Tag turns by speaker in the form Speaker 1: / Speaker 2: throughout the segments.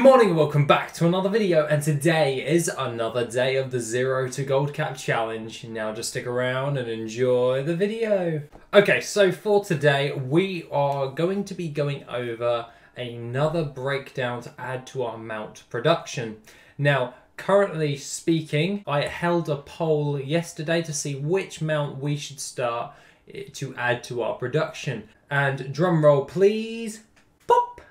Speaker 1: Good morning and welcome back to another video, and today is another day of the Zero to Gold Cap Challenge. Now just stick around and enjoy the video. Okay, so for today we are going to be going over another breakdown to add to our mount production. Now currently speaking, I held a poll yesterday to see which mount we should start to add to our production. And drum roll please. Pop!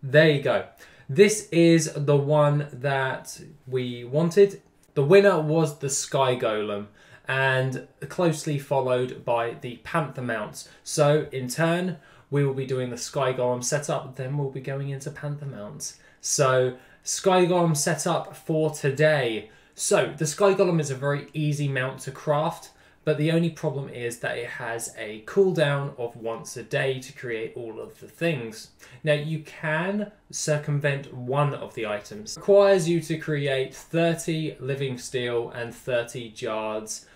Speaker 1: There you go. This is the one that we wanted. The winner was the Sky Golem, and closely followed by the Panther mounts. So in turn, we will be doing the Sky Golem setup, then we'll be going into Panther mounts. So Sky Golem setup for today. So the Sky Golem is a very easy mount to craft, but the only problem is that it has a cooldown of once a day to create all of the things. Now you can circumvent one of the items. It requires you to create 30 living steel and 30 Jard's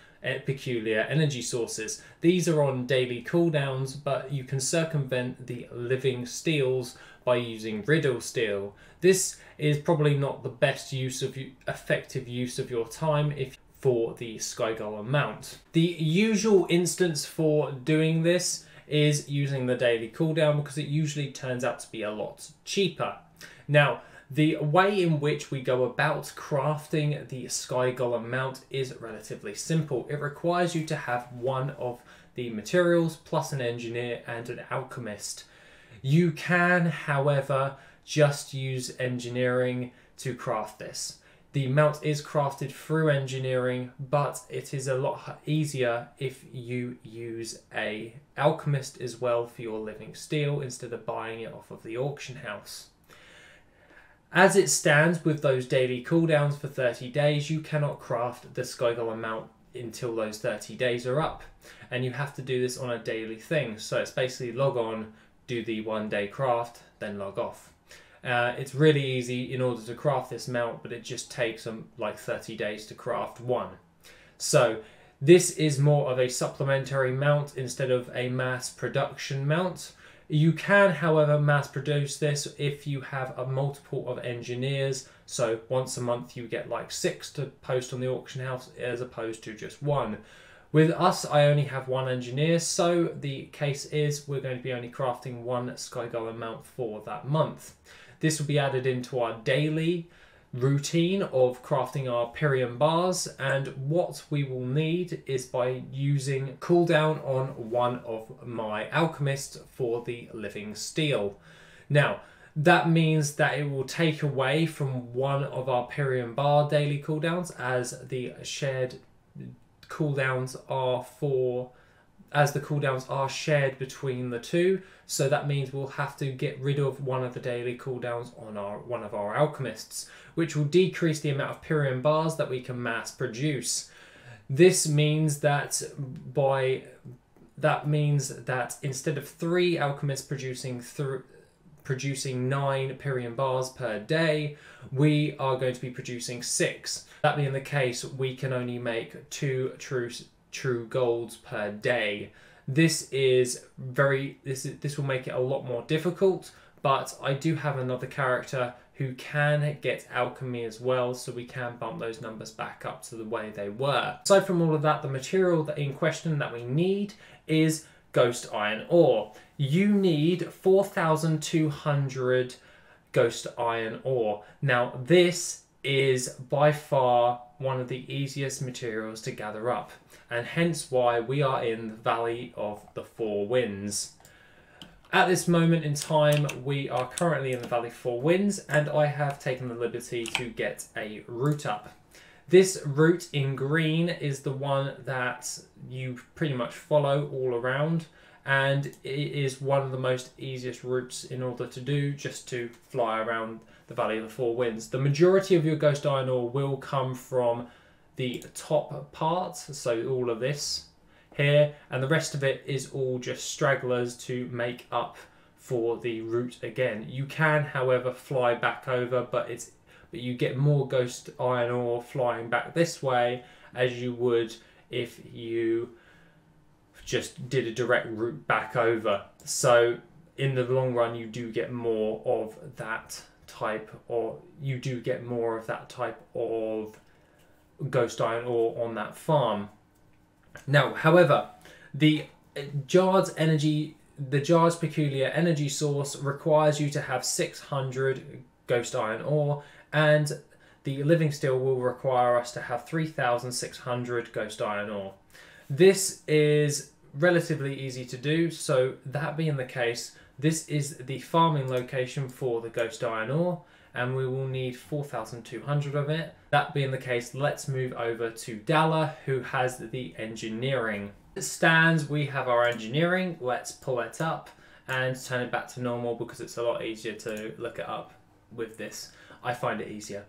Speaker 1: peculiar energy sources. These are on daily cooldowns, but you can circumvent the living steels by using riddle steel. This is probably not the best effective use of your time for the Sky Golem mount. The usual instance for doing this is using the daily cooldown, because it usually turns out to be a lot cheaper. Now, the way in which we go about crafting the Sky Golem mount is relatively simple. It requires you to have one of the materials plus an engineer and an alchemist. You can, however, just use engineering to craft this. The mount is crafted through engineering, but it is a lot easier if you use an alchemist as well for your living steel instead of buying it off of the auction house. As it stands with those daily cooldowns for 30 days, you cannot craft the Sky Golem mount until those 30 days are up. And you have to do this on a daily thing. So it's basically log on, do the 1 day craft, then log off. It's really easy in order to craft this mount, but it just takes like 30 days to craft one. So this is more of a supplementary mount instead of a mass production mount. You can, however, mass produce this if you have a multiple of engineers. So once a month you get like 6 to post on the auction house as opposed to just 1. With us, I only have 1 engineer, so the case is we're going to be only crafting 1 Sky Golem mount for that month. This will be added into our daily routine of crafting our Pyrium bars, and what we will need is by using cooldown on one of my alchemists for the living steel. Now, that means that it will take away from one of our Pyrium bar daily cooldowns, as the shared cooldowns are shared between the two. So that means we'll have to get rid of one of the daily cooldowns on one of our alchemists, which will decrease the amount of Pyrium bars that we can mass produce. This means that instead of 3 alchemists producing 9 Pyrium bars per day, we are going to be producing 6. That being the case, we can only make 2 true golds per day. This will make it a lot more difficult, but I do have another character who can get alchemy as well, so we can bump those numbers back up to the way they were. Aside from all of that, the material in question that we need is ghost iron ore. You need 4,200 ghost iron ore. Now this is by far one of the easiest materials to gather up, and hence why we are in the Valley of the Four Winds. At this moment in time, we are currently in the Valley of Four Winds, and I have taken the liberty to get a route up. This route in green is the one that you pretty much follow all around, and it is one of the most easiest routes in order to do, just to fly around the Valley of the Four Winds. The majority of your ghost iron ore will come from the top part, so all of this here, and the rest of it is all just stragglers to make up for the route again. You can, however, fly back over, but you get more ghost iron ore flying back this way as you would if you just did a direct route back over. So in the long run, you do get more of that type, or you do get more of that type of ghost iron ore on that farm. Now, however, the Jard's peculiar energy source requires you to have 600 ghost iron ore, and the living steel will require us to have 3,600 ghost iron ore. This is relatively easy to do, so that being the case, this is the farming location for the ghost iron ore, and we will need 4,200 of it. That being the case, let's move over to Dalla, who has the engineering. Stands, we have our engineering. Let's pull it up and turn it back to normal because it's a lot easier to look it up with this. I find it easier.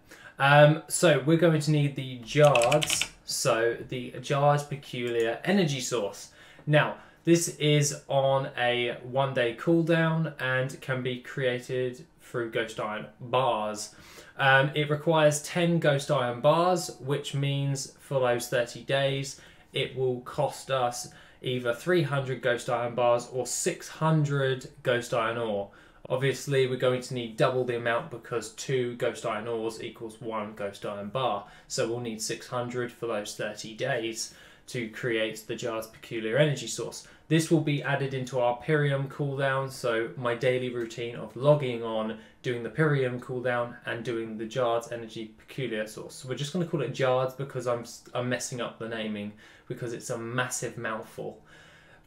Speaker 1: So we're going to need the Jards, so the Jard's peculiar energy source. Now, this is on a 1-day cooldown and can be created through ghost iron bars. It requires 10 ghost iron bars, which means for those 30 days, it will cost us either 300 ghost iron bars or 600 ghost iron ore. Obviously, we're going to need double the amount because 2 ghost iron ores equals 1 ghost iron bar. So we'll need 600 for those 30 days to create the Jard's peculiar energy source. This will be added into our Pyrium cooldown, so my daily routine of logging on, doing the Pyrium cooldown and doing the Jard's energy peculiar source. So we're just going to call it Jard's because I'm messing up the naming because it's a massive mouthful.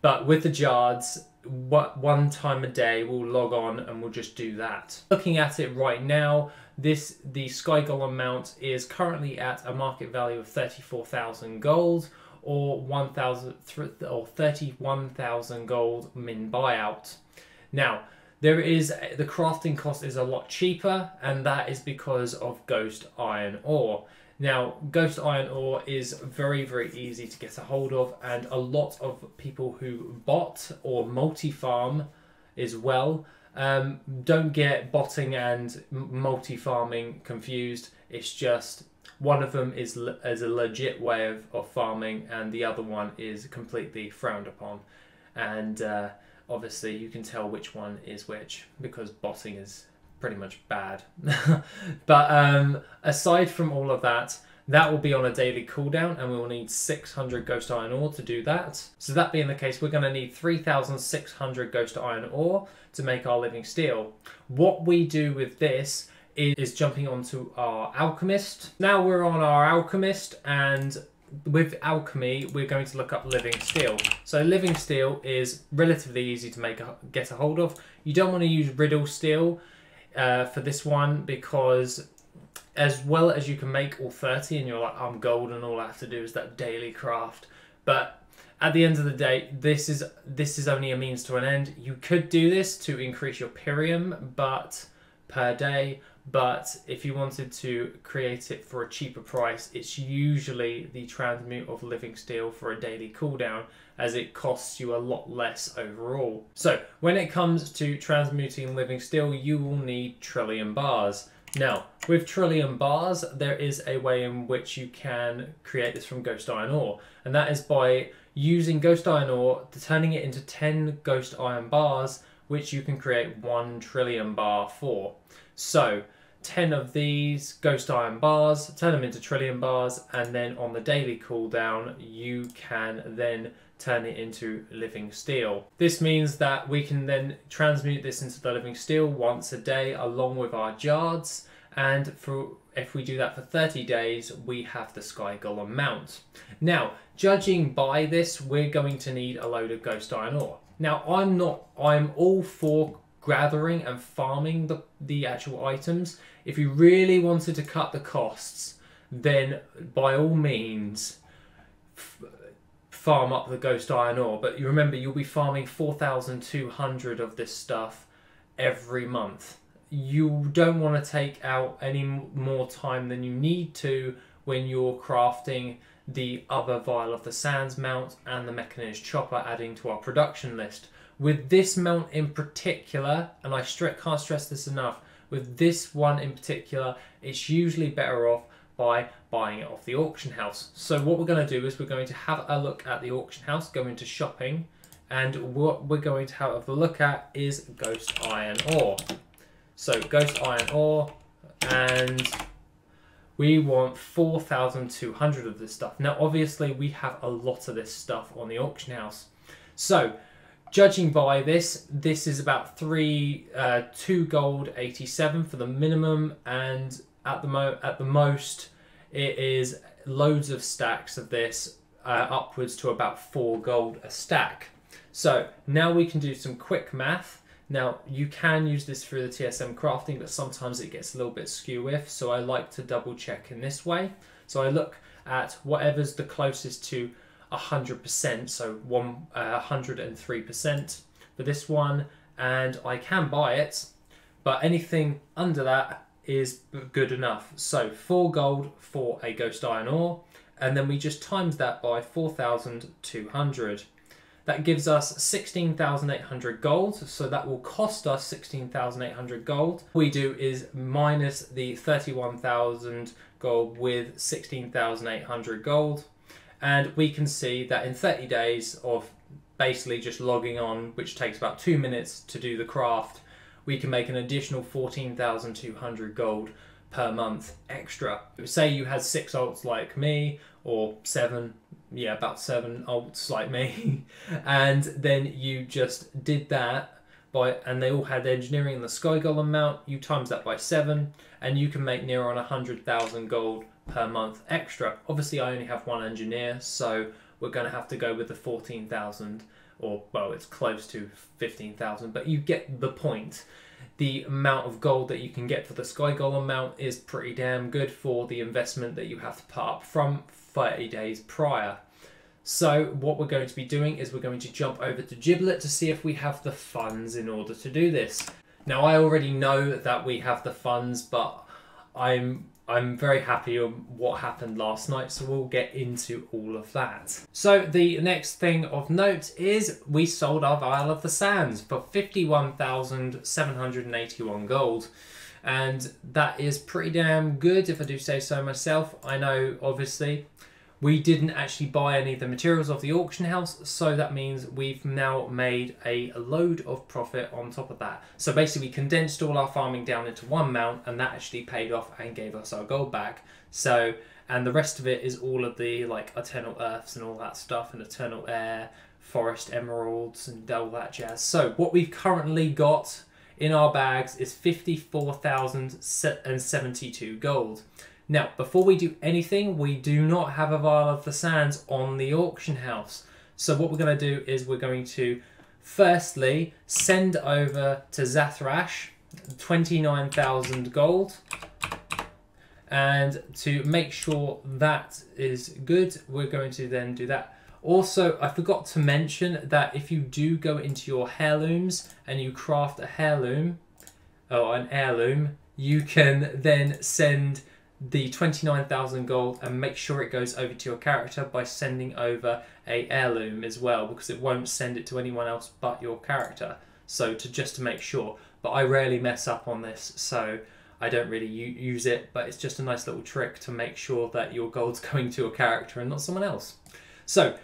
Speaker 1: But with the Jard's, one time a day we'll log on and we'll just do that. Looking at it right now, the Sky Golem mount is currently at a market value of 34,000 gold, or 31,000 gold min buyout. Now, the crafting cost is a lot cheaper, and that is because of ghost iron ore. Now, ghost iron ore is very, very easy to get a hold of, and a lot of people who bot or multi-farm as well, don't get botting and multi-farming confused. It's just one of them is a legit way of farming, and the other one is completely frowned upon. And obviously you can tell which one is which because botting is pretty much bad. But aside from all of that, that will be on a daily cooldown, and we will need 600 ghost iron ore to do that. So that being the case, we're going to need 3,600 ghost iron ore to make our living steel. What we do with this is jumping onto our alchemist. Now we're on our alchemist, and with alchemy we're going to look up living steel. So living steel is relatively easy to get a hold of. You don't want to use riddle steel for this one because as well as you can make all 30 and you're like, I'm gold and all I have to do is that daily craft, but at the end of the day, this is only a means to an end. You could do this to increase your Pyrium per day, but if you wanted to create it for a cheaper price, it's usually the transmute of living steel for a daily cooldown, as it costs you a lot less overall. So when it comes to transmuting living steel, you will need trillium bars. Now, with trillium bars, there is a way in which you can create this from ghost iron ore, and that is by using ghost iron ore, turning it into 10 ghost iron bars, which you can create 1 trillium bar for. So 10 of these ghost iron bars, turn them into trillium bars, and then on the daily cooldown you can then turn it into living steel. This means that we can then transmute this into the living steel once a day along with our Jards, and if we do that for 30 days we have the Sky Golem mount. Now, judging by this, we're going to need a load of ghost iron ore. Now, I'm all for gathering and farming the actual items. If you really wanted to cut the costs, then by all means farm up the ghost iron ore, but you remember you'll be farming 4,200 of this stuff every month. You don't want to take out any more time than you need to when you're crafting the other Vial of the Sands mount and the Mechanized Chopper, adding to our production list. With this mount in particular, and I can't stress this enough, with this one in particular, it's usually better off by buying it off the auction house. So what we're going to do is we're going to have a look at the auction house, go into shopping, and what we're going to have a look at is ghost iron ore. So ghost iron ore, and we want 4,200 of this stuff. Now, obviously, we have a lot of this stuff on the auction house. So, judging by this, this is about 2 gold 87 for the minimum, and at the most, it is loads of stacks of this, upwards to about 4 gold a stack. So now we can do some quick math. Now, you can use this through the TSM crafting, but sometimes it gets a little bit skew with, so I like to double check in this way. So I look at whatever's the closest to 100%, so 103% for this one, and I can buy it, but anything under that is good enough. So 4 gold for a ghost iron ore, and then we just times that by 4,200. That gives us 16,800 gold, so that will cost us 16,800 gold. What we do is minus the 31,000 gold with 16,800 gold, and we can see that in 30 days of basically just logging on, which takes about 2 minutes to do the craft, we can make an additional 14,200 gold per month extra. Say you had 6 alts like me, or 7, yeah, about 7 alts like me, and then you just did that and they all had engineering and the Sky Golem mount, you times that by 7, and you can make near on 100,000 gold per month extra. Obviously, I only have 1 engineer, so we're going to have to go with the 14,000, or, well, it's close to 15,000, but you get the point. The amount of gold that you can get for the Sky Golem mount is pretty damn good for the investment that you have to put up from 30 days prior. So what we're going to be doing is we're going to jump over to Giblet to see if we have the funds in order to do this. Now, I already know that we have the funds, but I'm very happy with what happened last night, so we'll get into all of that. So the next thing of note is we sold our Vial of the Sands for 51,781 gold. And that is pretty damn good, if I do say so myself. I know, obviously, we didn't actually buy any of the materials off the auction house, so that means we've now made a load of profit on top of that. So basically, we condensed all our farming down into one mount, and that actually paid off and gave us our gold back. So, and the rest of it is all of the, like, Eternal Earths and all that stuff, and Eternal Air, Forest Emeralds, and all that jazz. So, what we've currently got in our bags is 54,072 gold. Now, before we do anything, we do not have a Vial of the Sands on the auction house. So what we're going to do is we're going to firstly send over to Zathrash 29,000 gold. And to make sure that is good, we're going to then do that. Also, I forgot to mention that if you do go into your heirlooms and you craft a heirloom, or an heirloom, you can then send the 29,000 gold and make sure it goes over to your character by sending over a heirloom as well, because it won't send it to anyone else but your character. So just to make sure, but I rarely mess up on this, so I don't really use it, but it's just a nice little trick to make sure that your gold's going to a character and not someone else. So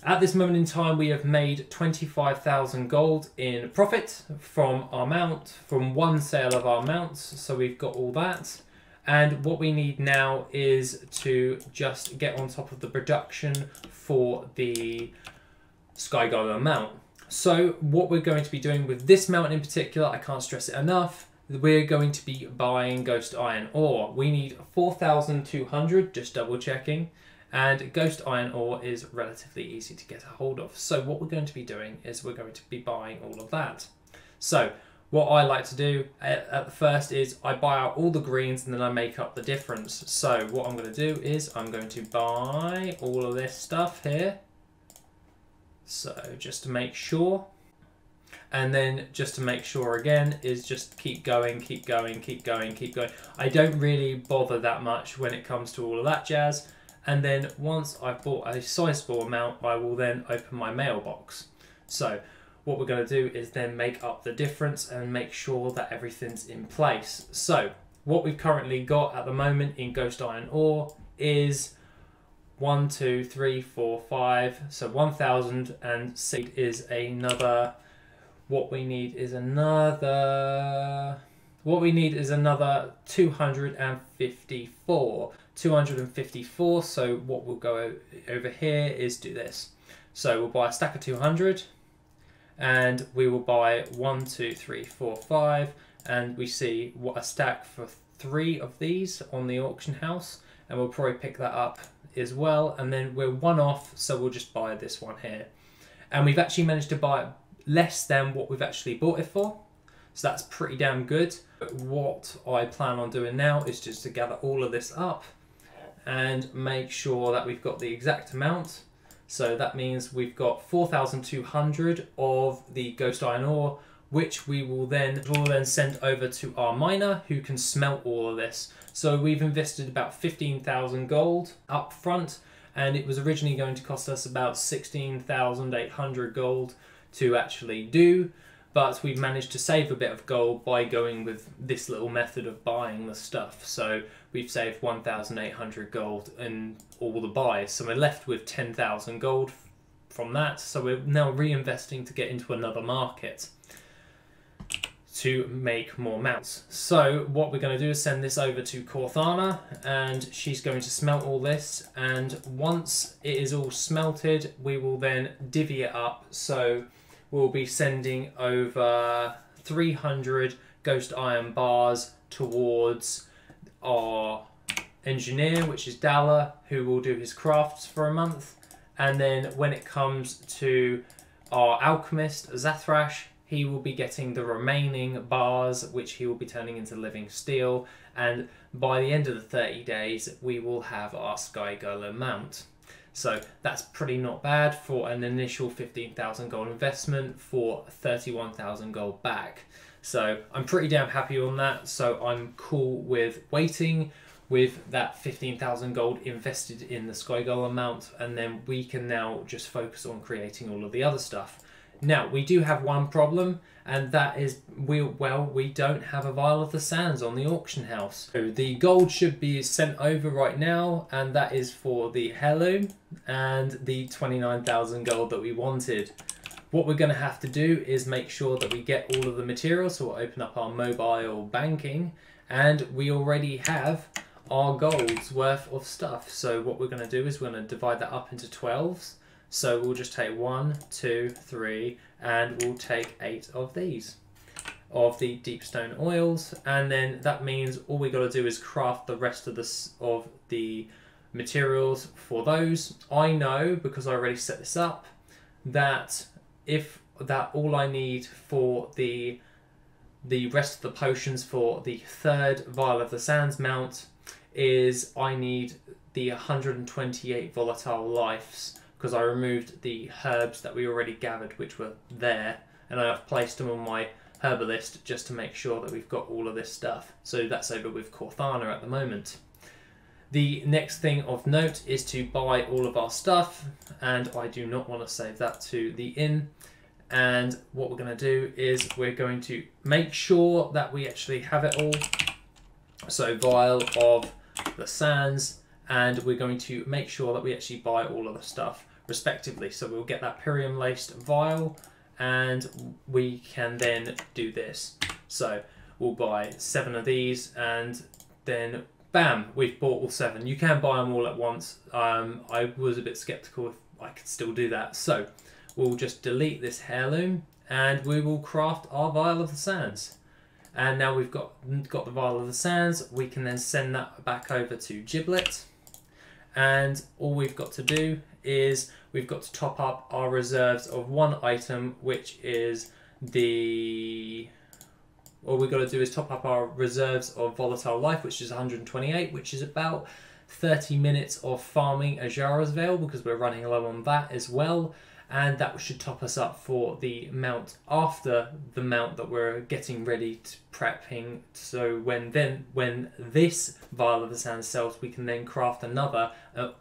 Speaker 1: at this moment in time, we have made 25,000 gold in profit from our mount, from one sale of our mounts, so we've got all that. And what we need now is to just get on top of the production for the Sky Golem mount. So what we're going to be doing with this mount in particular, I can't stress it enough, we're going to be buying Ghost Iron Ore. We need 4,200, just double checking, and Ghost Iron Ore is relatively easy to get a hold of. So what we're going to be doing is we're going to be buying all of that. So what I like to do at the first is I buy out all the greens and then I make up the difference. So what I'm going to do is I'm going to buy all of this stuff here. So just to make sure. And then just to make sure again is just keep going, keep going, keep going, keep going. I don't really bother that much when it comes to all of that jazz. And then once I've bought a sizable amount, I will then open my mailbox. So what we're going to do is then make up the difference and make sure that everything's in place. So what we've currently got at the moment in Ghost Iron Ore is 1, 2, 3, 4, 5. So 1,006 is another. What we need is another What we need is another 254. 254, so what we'll go over here is do this. So we'll buy a stack of 200, and we will buy 1, 2, 3, 4, 5, and we see what a stack for 3 of these on the auction house, and we'll probably pick that up as well, and then we're 1 off, so we'll just buy this one here. And we've actually managed to buy less than what we've actually bought it for, so that's pretty damn good. What I plan on doing now is just to gather all of this up and make sure that we've got the exact amount. So that means we've got 4,200 of the ghost iron ore, which we will then send over to our miner, who can smelt all of this. So we've invested about 15,000 gold up front, and it was originally going to cost us about 16,800 gold to actually do, but we've managed to save a bit of gold by going with this little method of buying the stuff. So we've saved 1,800 gold in all the buys. So we're left with 10,000 gold from that. So we're now reinvesting to get into another market to make more mounts. So what we're going to do is send this over to Corthana, and she's going to smelt all this. And once it is all smelted, we will then divvy it up. So we'll be sending over 300 ghost iron bars towards our engineer, which is Dalla, who will do his crafts for a month. And then when it comes to our alchemist, Zathrash, he will be getting the remaining bars, which he will be turning into living steel. And by the end of the 30 days, we will have our Sky Golem mount. So that's pretty not bad for an initial 15,000 gold investment for 31,000 gold back. So I'm pretty damn happy on that. So I'm cool with waiting with that 15,000 gold invested in the Sky Golem mount, and then we can now just focus on creating all of the other stuff. Now, we do have one problem, and that is we don't have a Vial of the Sands on the auction house. So the gold should be sent over right now, and that is for the heirloom and the 29,000 gold that we wanted. What we're going to have to do is make sure that we get all of the materials, so we'll open up our mobile banking, and we already have our gold's worth of stuff. So what we're going to do is we're going to divide that up into 12s. So we'll just take 1, 2, 3, and we'll take 8 of these, of the deep stone oils, and then that means all we got to do is craft the rest of the materials for those. I know, because I already set this up, that all I need for the rest of the potions for the 3rd Vial of the Sands mount is I need the 128 volatile lives, because I removed the herbs that we already gathered, which were there, and I've placed them on my herbalist just to make sure that we've got all of this stuff. So that's over with Corthana at the moment. The next thing of note is to buy all of our stuff, and I do not want to save that to the inn. And what we're going to do is we're going to make sure that we actually have it all. So Vial of the Sands, and we're going to make sure that we actually buy all of the stuff respectively. So we'll get that Pyrium laced vial, and we can then do this. So we'll buy 7 of these, and then bam, we've bought all 7. You can buy them all at once. I was a bit skeptical if I could still do that. So we'll just delete this heirloom, and we will craft our Vial of the Sands. And now we've got the Vial of the Sands, we can then send that back over to Giblet. And all we've got to do is we've got to top up our reserves of 1 item, which is all we've got to do is top up our reserves of volatile life, which is 128, which is about 30 minutes of farming Azshara's Veil, because we're running low on that as well. And that should top us up for the mount after the mount that we're getting ready to prepping. So when this Vial of the Sands sells, we can then craft another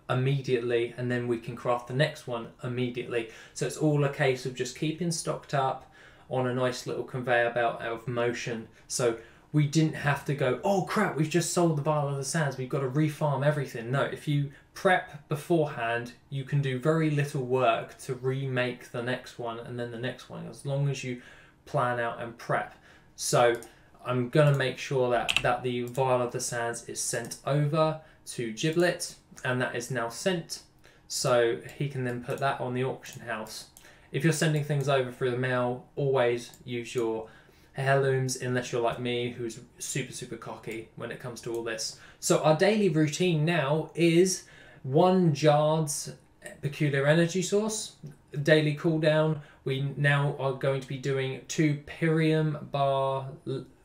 Speaker 1: immediately, and then we can craft the next one immediately. So it's all a case of just keeping stocked up on a nice little conveyor belt of motion. So we didn't have to go, oh crap, we've just sold the Vial of the Sands, we've got to refarm everything. No, if you prep beforehand, you can do very little work to remake the next one and then the next one, as long as you plan out and prep. So I'm going to make sure that the Vial of the Sands is sent over to Giblet, and that is now sent, so he can then put that on the auction house. If you're sending things over through the mail, always use your heirlooms, unless you're like me, who's super cocky when it comes to all this. So our daily routine now is 1 Jard's Peculiar Energy Source. Daily cooldown, we now are going to be doing 2 Pyrium bar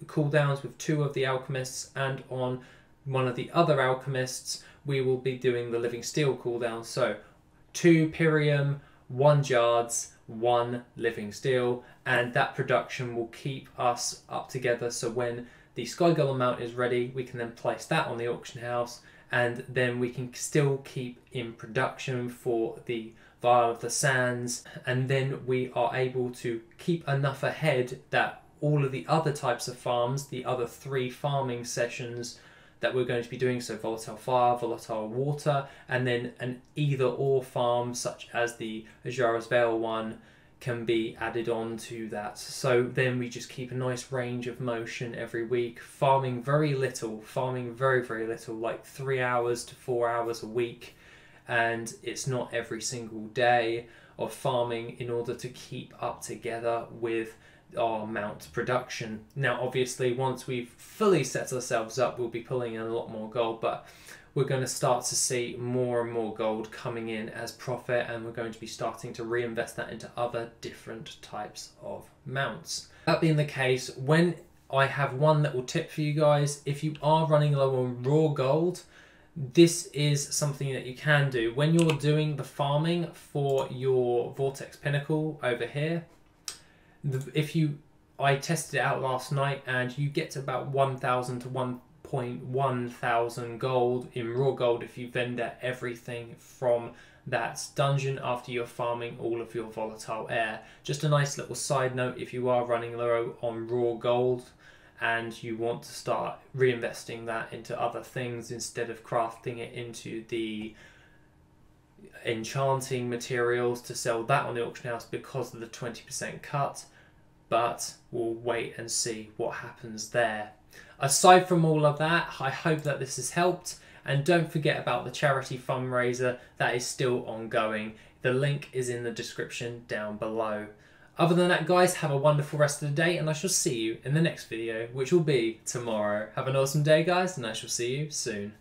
Speaker 1: cooldowns with 2 of the alchemists, and on one of the other alchemists we will be doing the Living Steel cooldown. So 2 Pyrium, 1 Jard's, 1 Living Steel, and that production will keep us up together, so when the Sky Golem mount is ready we can then place that on the auction house, and then we can still keep in production for the Vial of the Sands, and then we are able to keep enough ahead that all of the other types of farms, the other 3 farming sessions that we're going to be doing, so Volatile Fire, Volatile Water, and then an either or farm such as the Azura's Veil one can be added on to that. So then we just keep a nice range of motion every week, farming very little, very little, like 3 hours to 4 hours a week, and it's not every single day of farming in order to keep up together with our mount production. Now obviously once we've fully set ourselves up we'll be pulling in a lot more gold, but we're going to start to see more and more gold coming in as profit, and we're going to be starting to reinvest that into other different types of mounts. That being the case, when I have one little tip for you guys, if you are running low on raw gold, this is something that you can do. When you're doing the farming for your Vortex Pinnacle over here, I tested it out last night, and you get to about 1,000 to 1.1 thousand gold in raw gold if you vendor everything from that dungeon after you're farming all of your volatile air. Just a nice little side note, if you are running low on raw gold and you want to start reinvesting that into other things instead of crafting it into the enchanting materials to sell that on the auction house because of the 20% cut, but we'll wait and see what happens there. Aside from all of that, I hope that this has helped, and don't forget about the charity fundraiser that is still ongoing. The link is in the description down below. Other than that guys, have a wonderful rest of the day, and I shall see you in the next video, which will be tomorrow. Have an awesome day guys, and I shall see you soon.